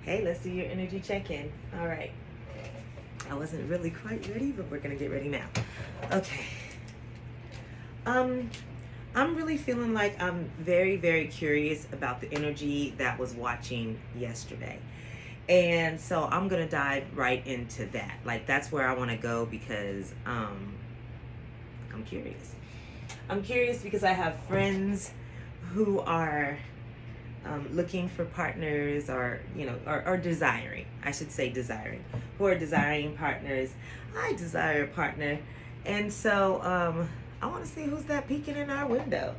Hey, let's do your energy check-in. All right. I wasn't really quite ready, but we're gonna get ready now. Okay. I'm really feeling like I'm very, very curious about the energy that was watching yesterday. And so I'm gonna dive right into that. Like that's where I wanna go because I'm curious. I'm curious because I have friends who are looking for partners or or desiring, I should say desiring, who are desiring partners. I desire a partner, and so I want to see who's that peeking in our window.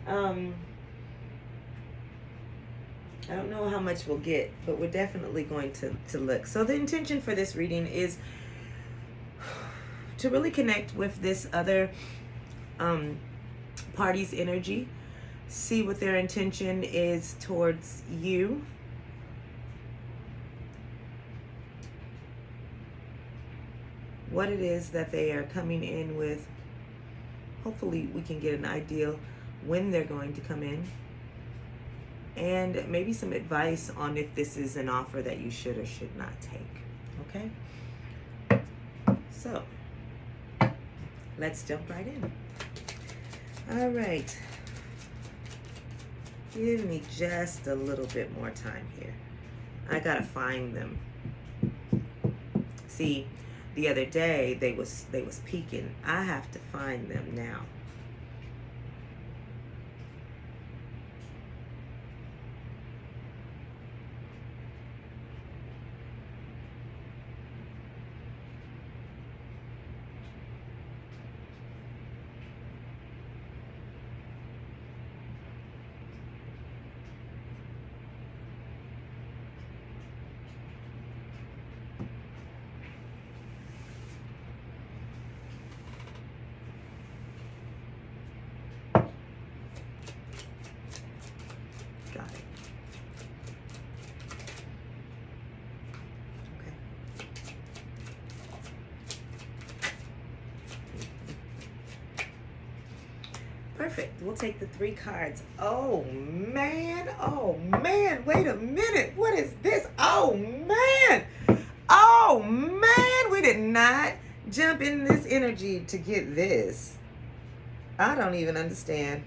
um, I don't know how much we'll get, but we're definitely going to look. So the intention for this reading is to really connect with this other um, party's energy, see what their intention is towards you. What it is that they are coming in with. Hopefully we can get an idea when they're going to come in. And maybe some advice on if this is an offer that you should or should not take. Okay? So, let's jump right in. All right. Give me just a little bit more time here. I gotta find them. See, the other day they was peeking. I have to find them now. Got it. Okay. Perfect. We'll take the 3 cards. Oh man. Oh man. Wait a minute. What is this? Oh man. Oh man. We did not jump in this energy to get this. I don't even understand.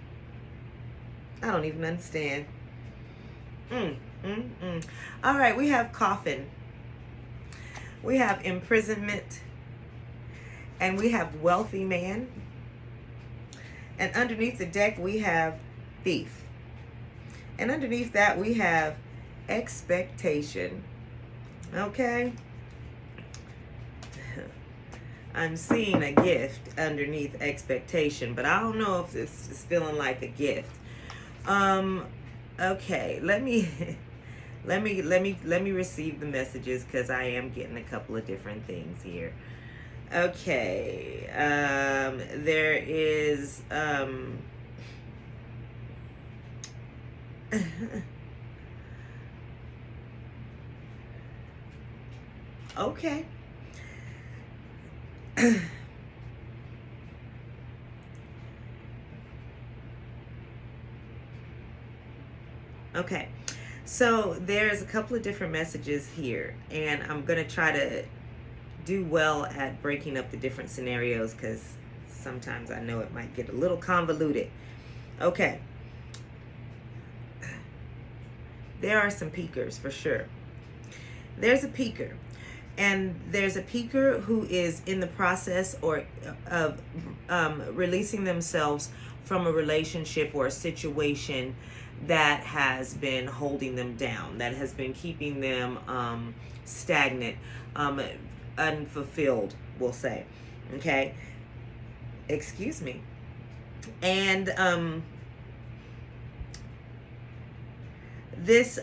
I don't even understand. All right. We have coffin. We have imprisonment. And we have wealthy man. And underneath the deck, we have thief. And underneath that, we have expectation. Okay? I'm seeing a gift underneath expectation, but I don't know if this is feeling like a gift. Okay, let me receive the messages because I am getting a couple of different things here. Okay, there is, okay. Okay, so there's a couple of different messages here, and I'm going to try to do well at breaking up the different scenarios because sometimes I know it might get a little convoluted. Okay. There are some peekers for sure. There's a peeker, and there's a peeker who is in the process of releasing themselves from a relationship or a situation that has been holding them down, that has been keeping them stagnant, unfulfilled, we'll say. Okay? Excuse me. And this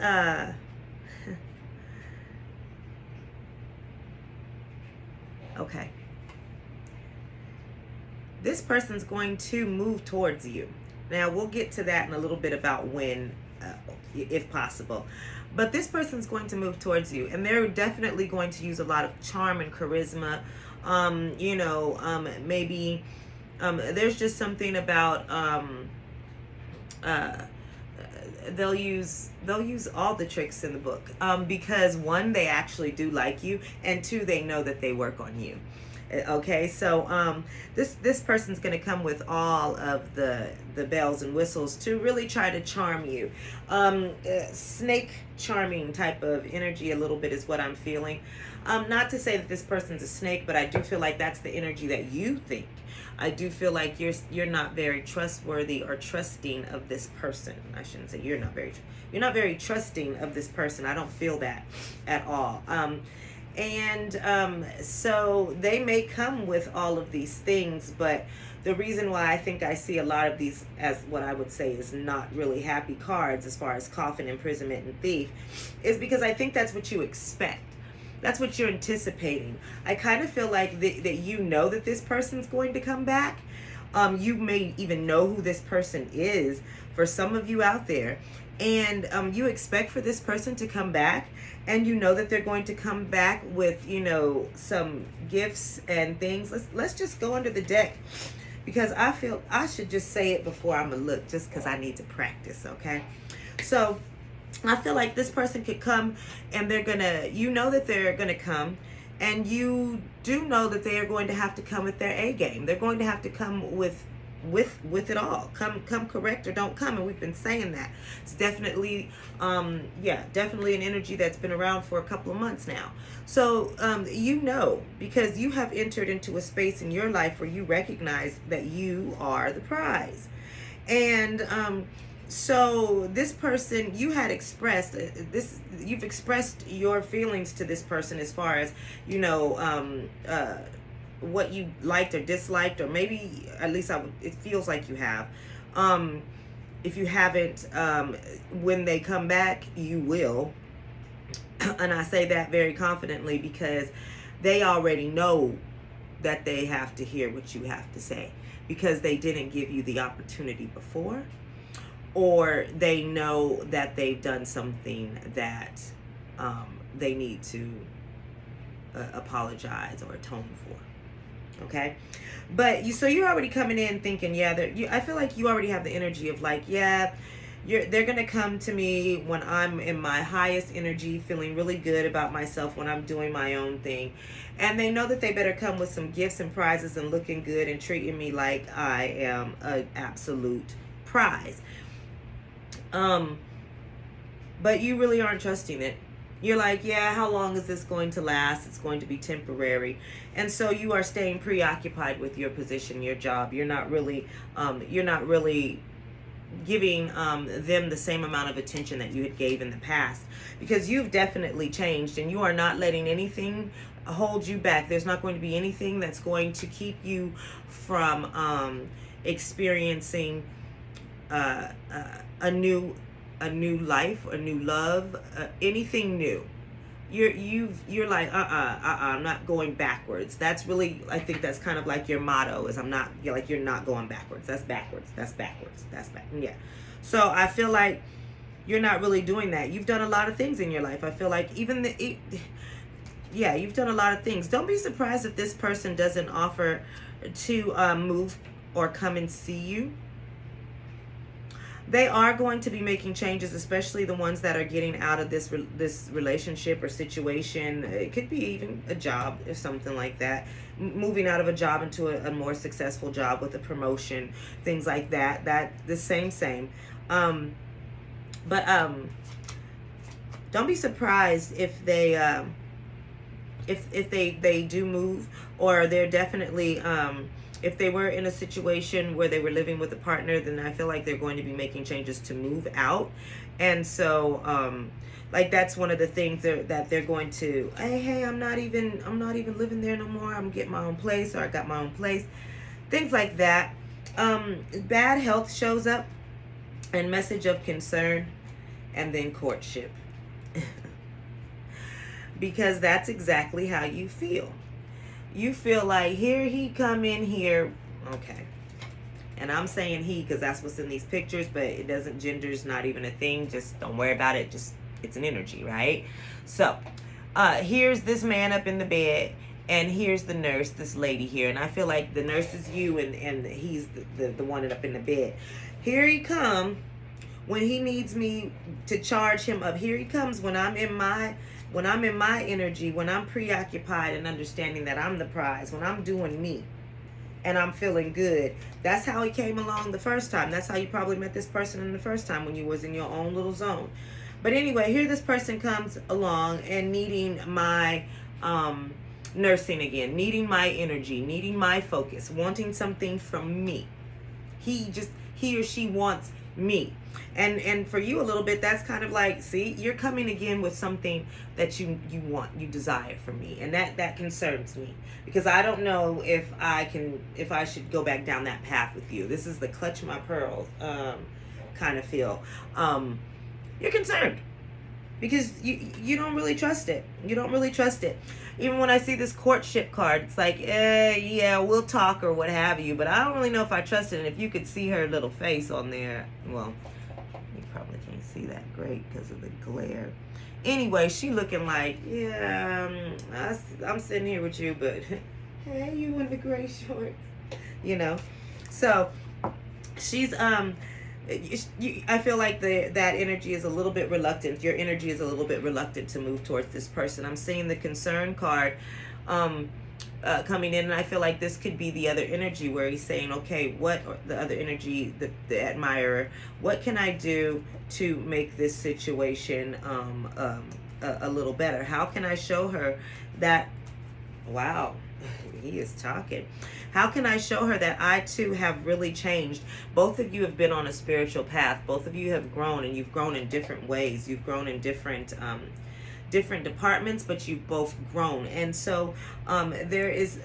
okay. This person's going to move towards you. Now, we'll get to that in a little bit about when, if possible. But this person's going to move towards you, and they're definitely going to use a lot of charm and charisma. Maybe there's just something about they'll use all the tricks in the book, because one, they actually do like you, and two, they know that they work on you. Okay, so this person's going to come with all of the bells and whistles to really try to charm you. Snake charming type of energy a little bit is what I'm feeling. Not to say that this person's a snake, but I do feel like that's the energy that you think. I do feel like you're not very trustworthy or trusting of this person. I shouldn't say you're not very trusting of this person. I don't feel that at all. So they may come with all of these things, but the reason why I think I see a lot of these as what I would say is not really happy cards, as far as coffin, imprisonment, and thief, is because I think that's what you expect. That's what you're anticipating. I kind of feel like that you know that this person's going to come back. You may even know who this person is for some of you out there. And you expect for this person to come back, and you know that they're going to come back with, some gifts and things. Let's just go under the deck, because I feel I should just say it before I'm gonna look, just because I need to practice. Okay, so I feel like this person could come, and you know that they're gonna come, and you do know that they are going to have to come with their A game. They're going to have to come with it all. Come correct or don't come. And we've been saying that. It's definitely definitely an energy that's been around for a couple of months now. So because you have entered into a space in your life where you recognize that you are the prize. And so this person, you had expressed you've expressed your feelings to this person, as far as what you liked or disliked, or maybe at least it feels like you have. If you haven't, when they come back, you will. And I say that very confidently, because they already know that they have to hear what you have to say, because they didn't give you the opportunity before, or they know that they've done something that they need to apologize or atone for. Okay, but you're already coming in thinking, I feel like you already have the energy of like, they're gonna come to me when I'm in my highest energy, feeling really good about myself, when I'm doing my own thing, and they know that they better come with some gifts and prizes and looking good and treating me like I am an absolute prize. But you really aren't trusting it. You're like, how long is this going to last? It's going to be temporary. And so you are staying preoccupied with your position, your job. You're not really giving them the same amount of attention that you had gave in the past, because you've definitely changed, and you are not letting anything hold you back. There's not going to be anything that's going to keep you from experiencing a new life, a new love, anything new. You're like, I'm not going backwards. That's really, I think that's kind of like your motto, is you're not going backwards. That's backwards. Yeah. So I feel like you're not really doing that. You've done a lot of things in your life. I feel like you've done a lot of things. Don't be surprised if this person doesn't offer to move or come and see you. They are going to be making changes, especially the ones that are getting out of this relationship or situation. It could be even a job or something like that. Moving out of a job into a more successful job with a promotion, things like that. That the same. But don't be surprised if they if they do move, or they're definitely if they were in a situation where they were living with a partner, then I feel like they're going to be making changes to move out. And so like that's one of the things that they're going to, hey, I'm not even living there no more. I'm getting my own place, or I got my own place. Things like that. Bad health shows up, and message of concern, and then courtship. Because that's exactly how you feel. You feel like, here he come in here, okay. And I'm saying he because that's what's in these pictures, but it doesn't, gender's not even a thing. Just don't worry about it. Just, it's an energy, right? So, here's this man up in the bed, and here's the nurse, this lady here. And I feel like the nurse is you, and he's the one up in the bed. Here he come When he needs me to charge him up, here he comes. When I'm in my energy, when I'm preoccupied and understanding that I'm the prize, when I'm doing me and I'm feeling good. That's how he came along the first time. That's how you probably met this person in the first time, when you was in your own little zone. But anyway, here this person comes along and needing my nursing again, needing my energy, needing my focus, wanting something from me. He or she wants me. And for you a little bit, that's kind of like, see, you're coming again with something that you want, you desire from me. And that concerns me, because I don't know if I should go back down that path with you. This is the clutch my pearls kind of feel. You're concerned because you don't really trust it. You don't really trust it. Even when I see this courtship card, it's like, yeah, we'll talk or what have you, but I don't really know if I trust it. And if you could see her little face on there, well, you probably can't see that great because of the glare. Anyway, she looking like, yeah, I'm sitting here with you, but hey, you in the gray shorts, you know. So she's I feel like that energy is a little bit reluctant. Your energy is a little bit reluctant to move towards this person. I'm seeing the concern card coming in, and I feel like this could be the other energy where he's saying, okay, what, or the other energy, the admirer, what can I do to make this situation a little better? How can I show her that, wow, he is talking. How can I show her that I too have really changed? Both of you have been on a spiritual path. Both of you have grown, and you've grown in different ways. You've grown in different departments, but you've both grown. And so there is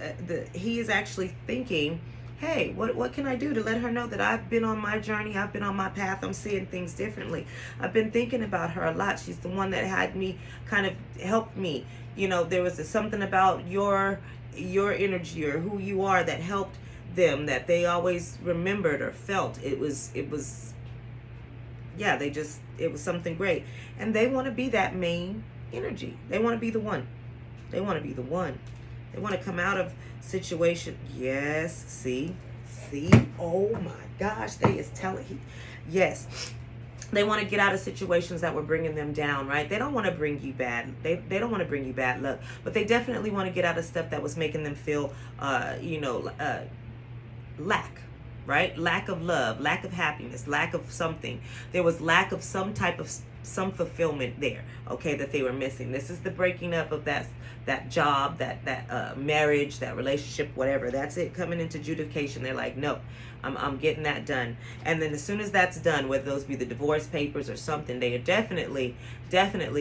he is actually thinking, hey, what can I do to let her know that I've been on my journey, I've been on my path, I'm seeing things differently. I've been thinking about her a lot. She's the one that had me, kind of helped me. You know, there was something about your energy or who you are that helped them, that they always remembered or felt. It was yeah, it was something great. And they want to be that main energy. They want to be the one. They want to be the one. They want to come out of situation. Yes, see, oh my gosh, they is telling, yes. They want to get out of situations that were bringing them down, right? They don't want to bring you bad. They don't want to bring you bad luck, but they definitely want to get out of stuff that was making them feel, lack, right? Lack of love, lack of happiness, lack of something. There was lack of some type of some fulfillment there, okay, that they were missing. This is the breaking up of that job, that marriage, that relationship, whatever. That's it, coming into adjudication. They're like, no, I'm getting that done. And then as soon as that's done, whether those be the divorce papers or something, they are definitely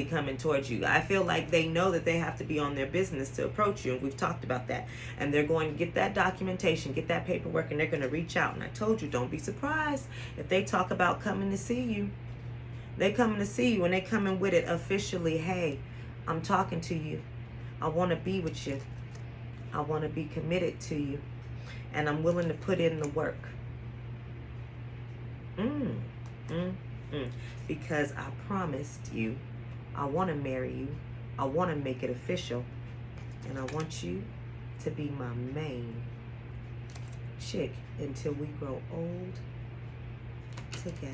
coming towards you. I feel like they know that they have to be on their business to approach you, and we've talked about that. And they're going to get that documentation, get that paperwork, and they're going to reach out. And I told you, don't be surprised if they talk about coming to see you. They coming to see you, and they coming with it officially. Hey, I'm talking to you. I want to be with you. I want to be committed to you. And I'm willing to put in the work. Because I promised you, I want to marry you. I want to make it official. And I want you to be my main chick until we grow old together.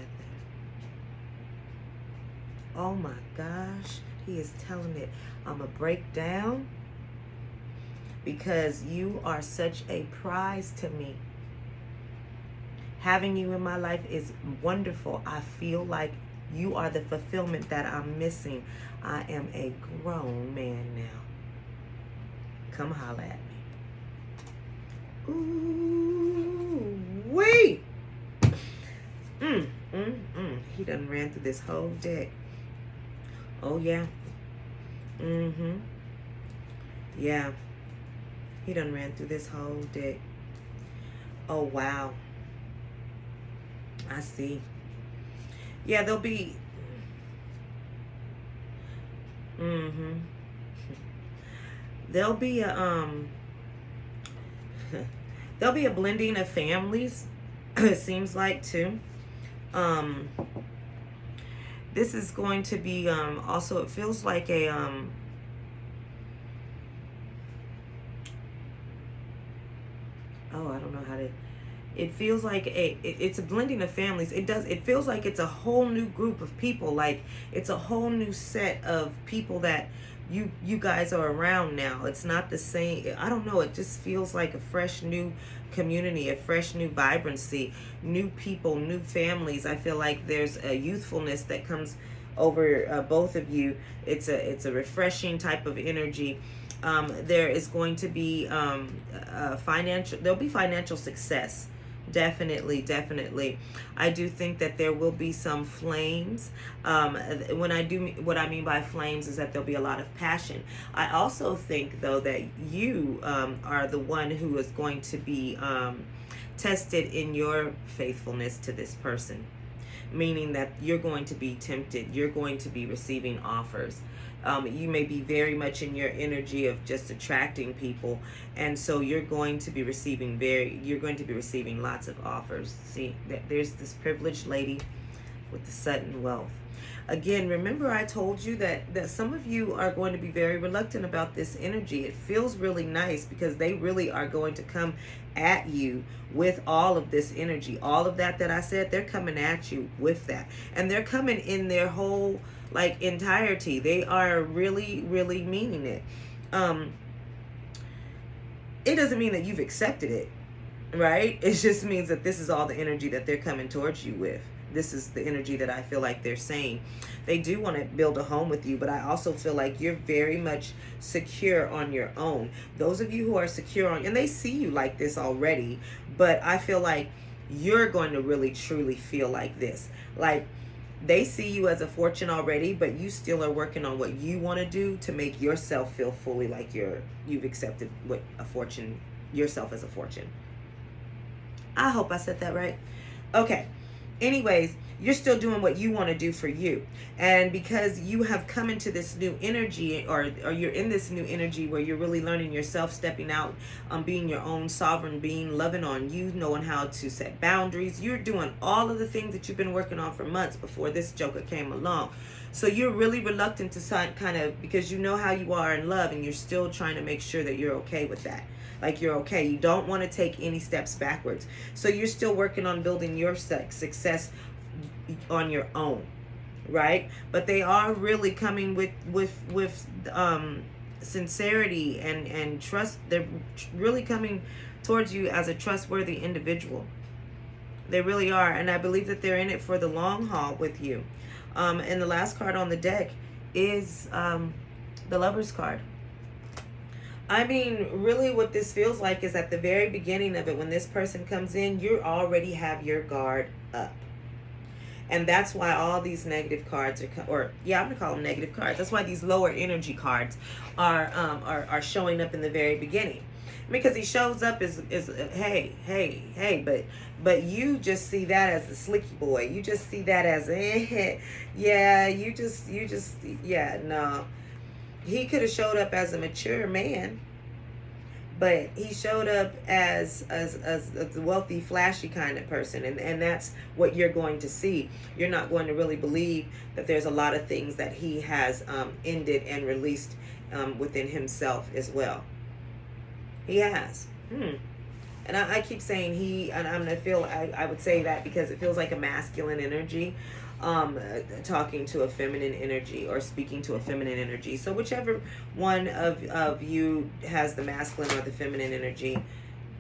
Oh my gosh, he is telling it. I'm going to break down because you are such a prize to me. Having you in my life is wonderful. I feel like you are the fulfillment that I'm missing. I am a grown man now. Come holla at me. Ooh, wait. He done ran through this whole deck. Oh, yeah. Yeah. He done ran through this whole deck. Oh, wow. I see. Yeah, there'll be... There'll be a, there'll be a blending of families, it seems like, too. This is going to be, also, it feels like a, oh, I don't know how to, It feels like it's a blending of families. It feels like it's a whole new group of people. Like it's a whole new set of people that you guys are around now. It's not the same. I don't know. It just feels like a fresh new community, a fresh new vibrancy, new people, new families. I feel like there's a youthfulness that comes over both of you. It's a refreshing type of energy. There is going to be financial. There'll be financial success. Definitely, definitely. I do think that there will be some flames. When I do, what I mean by flames is that there'll be a lot of passion. I also think, though, that you are the one who is going to be tested in your faithfulness to this person, meaning that you're going to be tempted. You're going to be receiving offers. You may be very much in your energy of just attracting people, and so you're going to be receiving lots of offers. See, there's this privileged lady with the sudden wealth. Again, remember I told you that some of you are going to be very reluctant about this energy. It feels really nice because they really are going to come at you with all of this energy. All of that I said, they're coming at you with that. And they're coming in their whole entirety. They are really, really meaning it. It doesn't mean that you've accepted it, right? It just means that this is all the energy that they're coming towards you with. This is the energy that I feel like they're saying. They do want to build a home with you, but I also feel like you're very much secure on your own. Those of you who are secure and they see you like this already, but I feel like you're going to really truly feel like this. Like they see you as a fortune already, but you still are working on what you want to do to make yourself feel fully like you've accepted what a fortune, yourself as a fortune. I hope I said that right. Okay. Anyways, you're still doing what you want to do for you. And because you have come into this new energy, or you're in this new energy where you're really learning yourself, stepping out, being your own sovereign being, loving on you, knowing how to set boundaries. You're doing all of the things that you've been working on for months before this joker came along. So you're really reluctant to kind of, because you know how you are in love and you're still trying to make sure that you're okay with that. Like you're okay. You don't want to take any steps backwards. So you're still working on building your success on your own, right? But they are really coming with sincerity and trust. They're really coming towards you as a trustworthy individual. They really are, and I believe that they're in it for the long haul with you. And the last card on the deck is the Lover's card. I mean, really what this feels like is at the very beginning of it, when this person comes in, you already have your guard up. And that's why all these negative cards I'm gonna call them negative cards. That's why these lower energy cards are showing up in the very beginning. Because he shows up as hey, but you just see that as the slicky boy. You just see that as no. He could have showed up as a mature man, but he showed up as a wealthy, flashy kind of person, and that's what you're going to see. You're not going to really believe that there's a lot of things that he has ended and released within himself as well. He has. And I keep saying he, and I'm gonna feel. I would say that because it feels like a masculine energy. Talking to a feminine energy or speaking to a feminine energy. So whichever one of you has the masculine or the feminine energy,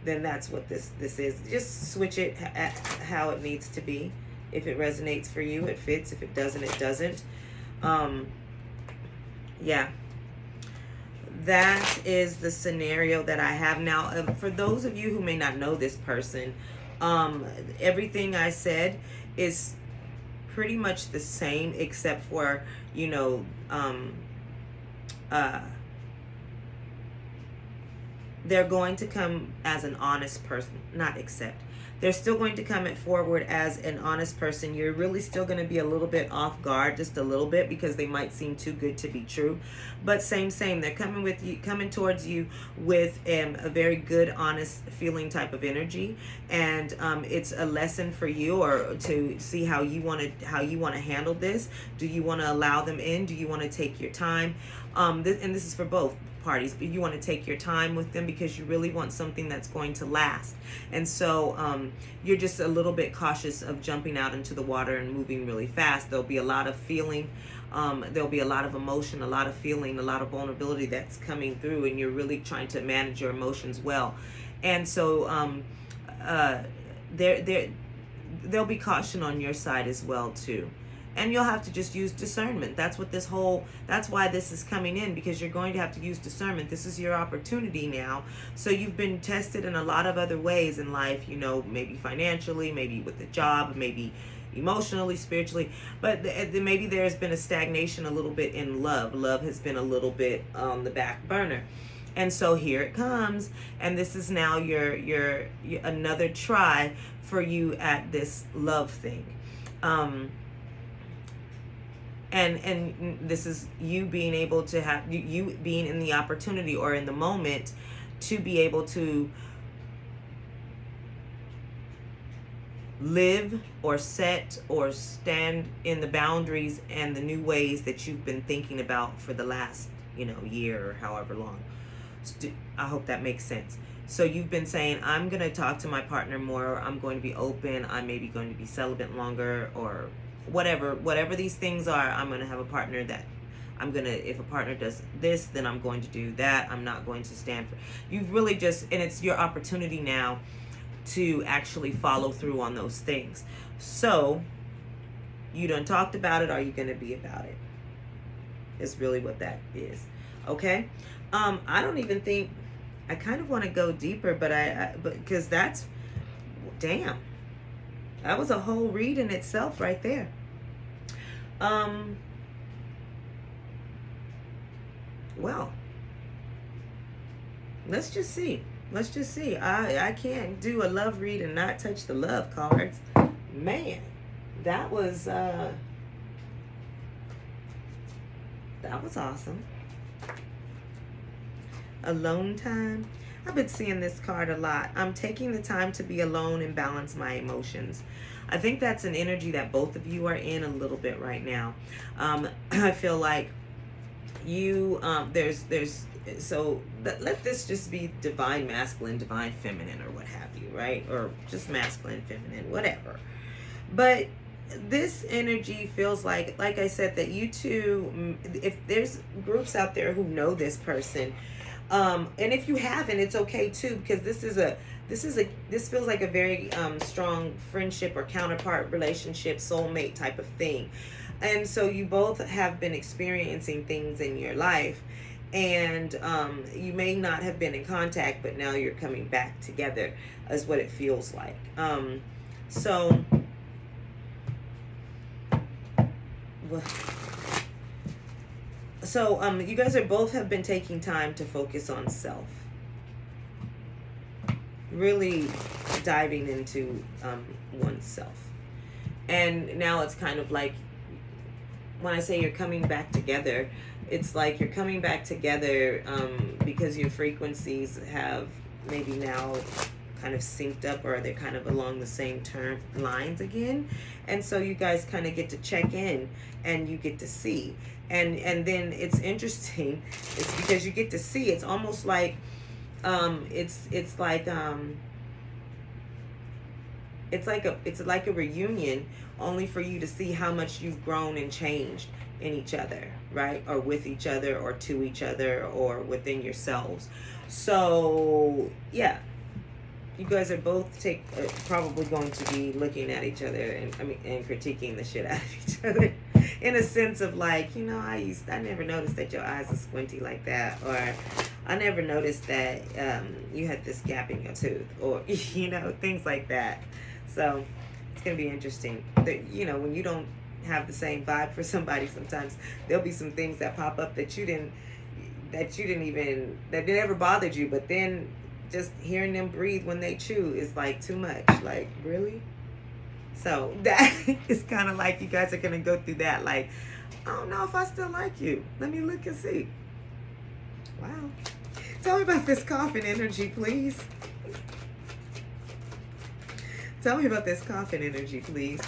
then that's what this is. Just switch it at how it needs to be. If it resonates for you, it fits. If it doesn't, it doesn't. Yeah. That is the scenario that I have now. For those of you who may not know this person, everything I said is pretty much the same, except for, they're going to come as an honest person, not accept. They're still going to come forward as an honest person. You're really still going to be a little bit off guard, just a little bit, because they might seem too good to be true. But same. They're coming towards you with a very good, honest feeling type of energy, and it's a lesson for you, or to see how you want to handle this. Do you want to allow them in? Do you want to take your time? And this is for both. parties, but you want to take your time with them because you really want something that's going to last. And so you're just a little bit cautious of jumping out into the water and moving really fast. There'll be a lot of feeling. There'll be a lot of emotion, a lot of feeling, a lot of vulnerability that's coming through, and you're really trying to manage your emotions well. And so there'll be caution on your side as well too. And you'll have to just use discernment. That's why this is coming in, because you're going to have to use discernment. This is your opportunity now. So you've been tested in a lot of other ways in life, maybe financially, maybe with the job, maybe emotionally, spiritually, but maybe there's been a stagnation a little bit in love. Love has been a little bit on the back burner. And so here it comes, and this is now your another try for you at this love thing. And this is you being able to have, you being in the opportunity or in the moment to be able to live or set or stand in the boundaries and the new ways that you've been thinking about for the last, year or however long. I hope that makes sense. So you've been saying, I'm going to talk to my partner more, or I'm going to be open, I'm maybe going to be celibate longer, or whatever these things are. I'm going to have a partner that if a partner does this, then I'm going to do that. I'm not going to stand for. You've really and it's your opportunity now to actually follow through on those things. So you done talked about it. Are you going to be about it? Is really what that is. Okay. I don't even think, I kind of want to go deeper, but because that's, damn, that was a whole read in itself right there. Well, let's just see. I can't do a love read and not touch the love cards. Man, that was awesome. Alone time. I've been seeing this card a lot. I'm taking the time to be alone and balance my emotions. I think that's an energy that both of you are in a little bit right now. I feel like you, let this just be divine masculine, divine feminine, or what have you, right? Or just masculine, feminine, whatever. But this energy feels like I said, that you two, if there's groups out there who know this person, and if you haven't, it's okay too, because this feels like a very strong friendship or counterpart relationship, soulmate type of thing. And so you both have been experiencing things in your life, and you may not have been in contact, but now you're coming back together, is what it feels like. So you guys are both have been taking time to focus on self, really diving into oneself. And now it's kind of like, when I say you're coming back together, it's like you're coming back together because your frequencies have maybe now kind of synced up, or they're kind of along the same lines again. And so you guys kind of get to check in, and you get to see. And then it's interesting, it's because you get to see. It's almost like it's like a reunion, only for you to see how much you've grown and changed in each other, right? Or with each other, or to each other, or within yourselves. So yeah, you guys are both probably going to be looking at each other and critiquing the shit out of each other, in a sense of like, I never noticed that your eyes are squinty like that, or I never noticed that you had this gap in your tooth, or things like that. So it's gonna be interesting. That, when you don't have the same vibe for somebody, sometimes there'll be some things that pop up that never bothered you, but then just hearing them breathe when they chew is like too much. Like, really? So that is kind of like you guys are gonna go through that. Like, I don't know if I still like you. Let me look and see. Wow. Tell me about this coffin energy, please. Tell me about this coffin energy, please.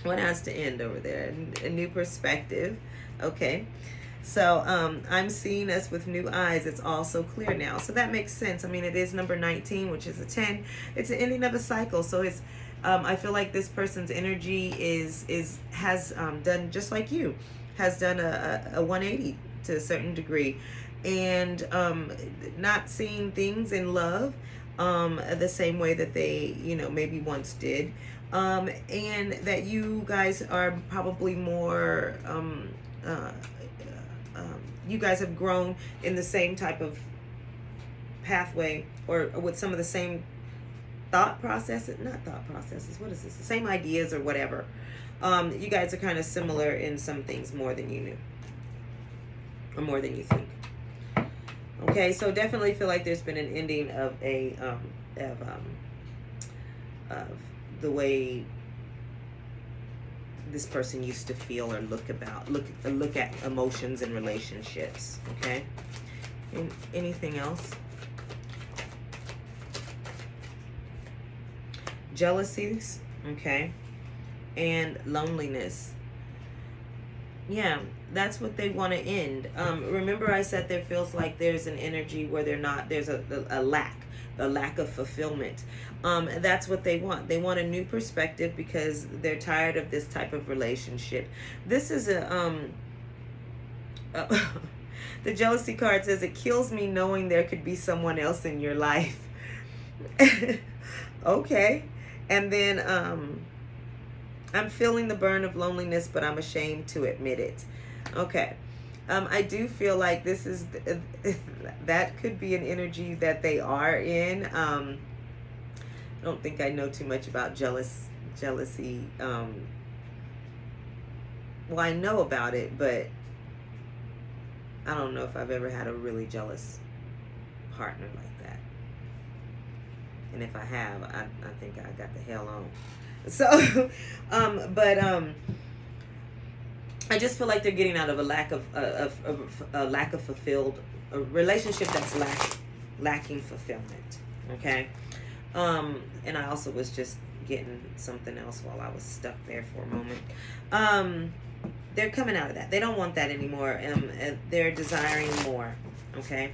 What has to end over there? A new perspective. Okay. So I'm seeing us with new eyes. It's all so clear now. So that makes sense. I mean, it is number 19, which is a 10. It's an ending of a cycle. So it's I feel like this person's energy has done just like you, has done a 180 to a certain degree, and not seeing things in love the same way that they maybe once did, and that you guys are probably more uh, you guys have grown in the same type of pathway, or with some of the same thought processes, not thought processes, what is this, the same ideas or whatever. You guys are kind of similar in some things more than you knew, or more than you think. Okay, so definitely feel like there's been an ending of of the way this person used to feel or look at emotions and relationships. Okay, and anything else? Jealousies, okay, and loneliness. Yeah, that's what they want to end. Remember I said there feels like there's an energy where there's a lack of fulfillment. That's what they want. They want a new perspective because they're tired of this type of relationship. This is the jealousy card says, it kills me knowing there could be someone else in your life. Okay. And then I'm feeling the burn of loneliness, but I'm ashamed to admit it. Okay. I do feel like this is that could be an energy that they are in. I don't think I know too much about jealousy. Well, I know about it, but I don't know if I've ever had a really jealous partner like that. And if I have, I think I got the hell on. So, I just feel like they're getting out of a lack of fulfilled a relationship that's lacking fulfillment. Okay, and I also was just getting something else while I was stuck there for a moment. They're coming out of that. They don't want that anymore. They're desiring more. Okay.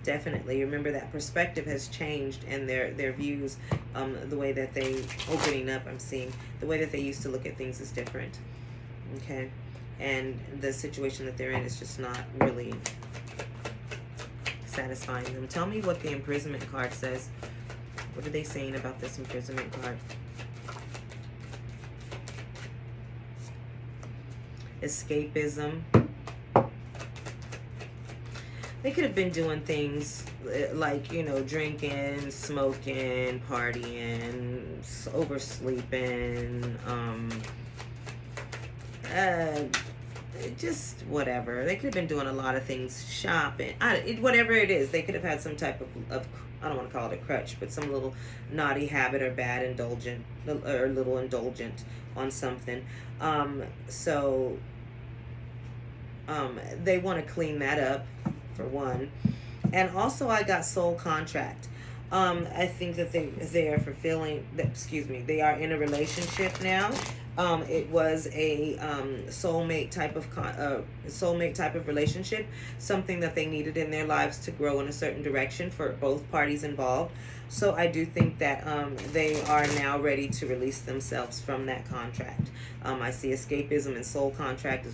Definitely. Remember that perspective has changed, and their views, the way that they opening up, I'm seeing the way that they used to look at things is different. Okay. And the situation that they're in is just not really satisfying them. Tell me what the imprisonment card says. What are they saying about this imprisonment card? Escapism. They could have been doing things like, drinking, smoking, partying, oversleeping, just whatever. They could have been doing a lot of things, shopping, whatever it is. They could have had some type of, I don't want to call it a crutch, but some little naughty habit or bad indulgent, or little indulgent on something. They want to clean that up, for one. And also I got soul contract. I think that they are fulfilling, they are in a relationship now. It was a soulmate type of relationship, something that they needed in their lives to grow in a certain direction for both parties involved. So I do think that they are now ready to release themselves from that contract. I see escapism and soul contract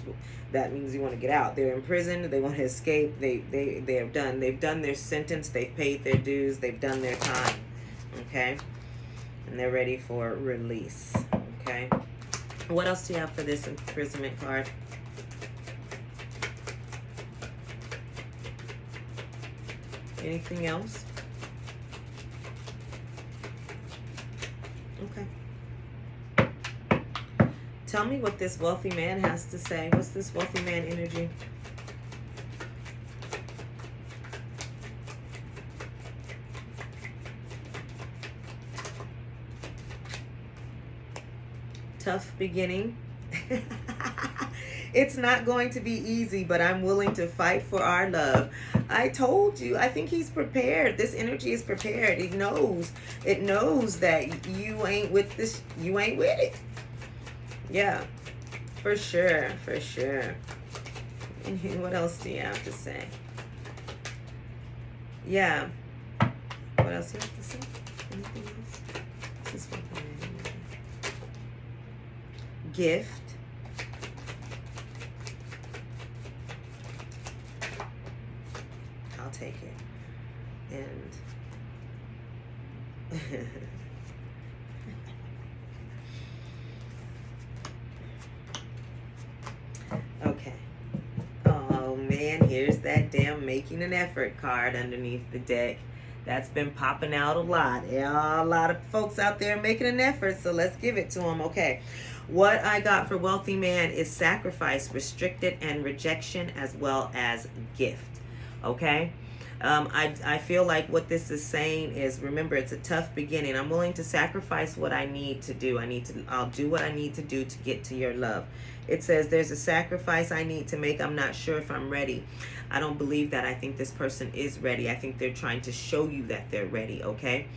that means you want to get out. They're imprisoned. They want to escape. They are done. They've done their sentence. They've paid their dues. They've done their time. Okay, and they're ready for release. Okay. What else do you have for this imprisonment card? Anything else? Okay. Tell me what this wealthy man has to say. What's this wealthy man energy? Tough beginning. It's not going to be easy, but I'm willing to fight for our love. I told you. I think he's prepared. This energy is prepared. It knows that you ain't with this. You ain't with it. Yeah, for sure. And what else do you have to say? Yeah. What else do you have to say? Anything else? This is what gift. I'll take it. And okay. Oh man, here's that damn making an effort card underneath the deck. That's been popping out a lot. Yeah, a lot of folks out there making an effort, so let's give it to them. Okay. What I got for wealthy man is sacrifice, restricted, and rejection, as well as gift. Okay. I feel like what this is saying is, remember, it's a tough beginning. I'm willing to sacrifice what I need to do. I'll do what I need to do to get to your love. It says there's a sacrifice I need to make. I'm not sure if I'm ready. I don't believe that. I think this person is ready. I think they're trying to show you that they're ready. Okay.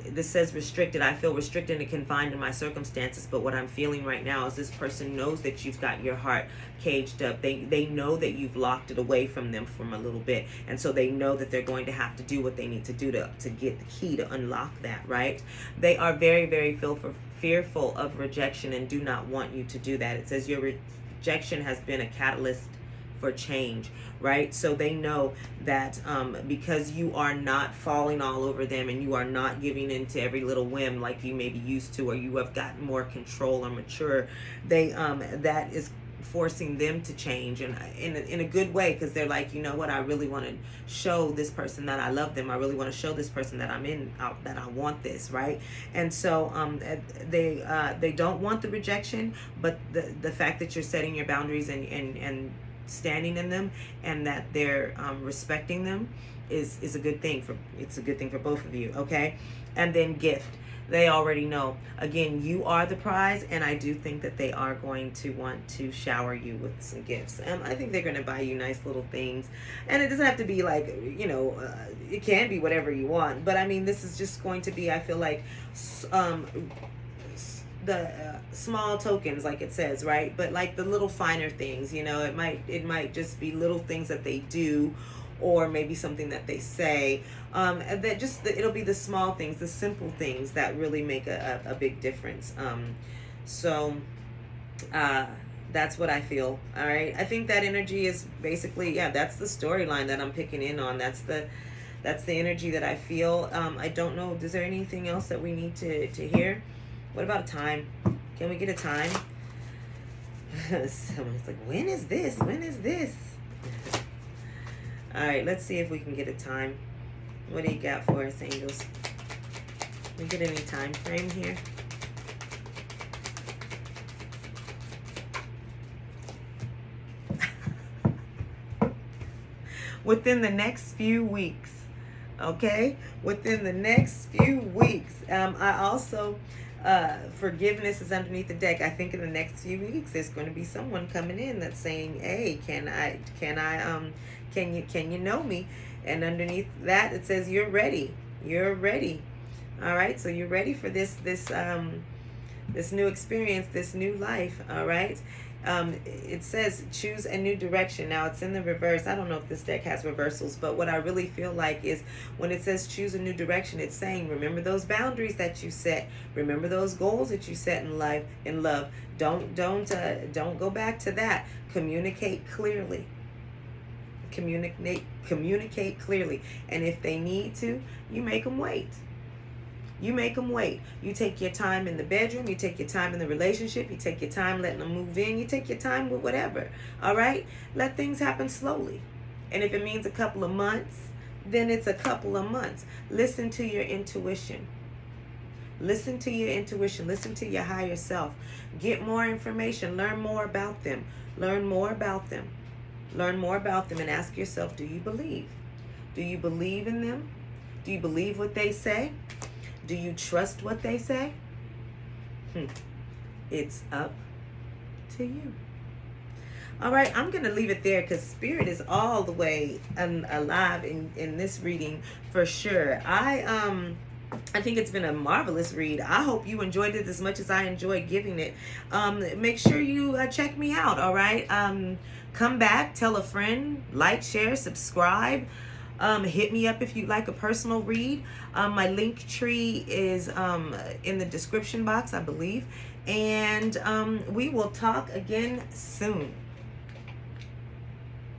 This says restricted. I feel restricted and confined in my circumstances, but what I'm feeling right now is this person knows that you've got your heart caged up. They know that you've locked it away from them from a little bit, and so they know that they're going to have to do what they need to do to get the key to unlock that, right? They are very, very fearful of rejection and do not want you to do that. It says your rejection has been a catalyst for change, right? So they know that because you are not falling all over them and you are not giving in to every little whim like you maybe used to, or you have gotten more control or mature, they that is forcing them to change, and in a good way, because they're like, you know what, I really want to show this person that I love them. I really want to show this person that that I want this, right? And so they don't want the rejection, but the fact that you're setting your boundaries and standing in them, and that they're respecting them is a good thing it's a good thing for both of you. Okay. And then gift. They already know, again, you are the prize, and I do think that they are going to want to shower you with some gifts. I think they're going to buy you nice little things, and it doesn't have to be like, it can be whatever you want, but I mean, this is just going to be, I feel like, the small tokens, like it says, right? But like the little finer things, it might just be little things that they do, or maybe something that they say, it'll be the small things, the simple things that really make a big difference. That's what I feel. All right. I think that energy is basically, that's the storyline that I'm picking in on. That's the energy that I feel. I don't know. Is there anything else that we need to hear? What about a time? Can we get a time? Someone's like, when is this? When is this? All right, let's see if we can get a time. What do you got for us, angels? Can we get any time frame here? Within the next few weeks. Okay? Within the next few weeks. I also... forgiveness is underneath the deck. I think in the next few weeks there's going to be someone coming in that's saying, hey, can you know me? And underneath that it says you're ready. All right, so you're ready for this new experience, this new life. All right. It says choose a new direction. Now it's in the reverse. I don't know if this deck has reversals, but what I really feel like is when it says choose a new direction, it's saying remember those boundaries that you set. Remember those goals that you set in life, in love. Don't go back to that. Communicate clearly. Communicate clearly. And if they need to, you make them wait. You make them wait. You take your time in the bedroom. You take your time in the relationship. You take your time letting them move in. You take your time with whatever. All right? Let things happen slowly. And if it means a couple of months, then it's a couple of months. Listen to your intuition. Listen to your intuition. Listen to your higher self. Get more information. Learn more about them. Learn more about them. Learn more about them and ask yourself, do you believe? Do you believe in them? Do you believe what they say? Do you trust what they say? It's up to you. All right, I'm going to leave it there because Spirit is all the way alive in this reading for sure. I think it's been a marvelous read. I hope you enjoyed it as much as I enjoyed giving it. Make sure you check me out, all right? Come back, tell a friend, like, share, subscribe. Hit me up if you'd like a personal read. My link tree is in the description box, I believe. And we will talk again soon.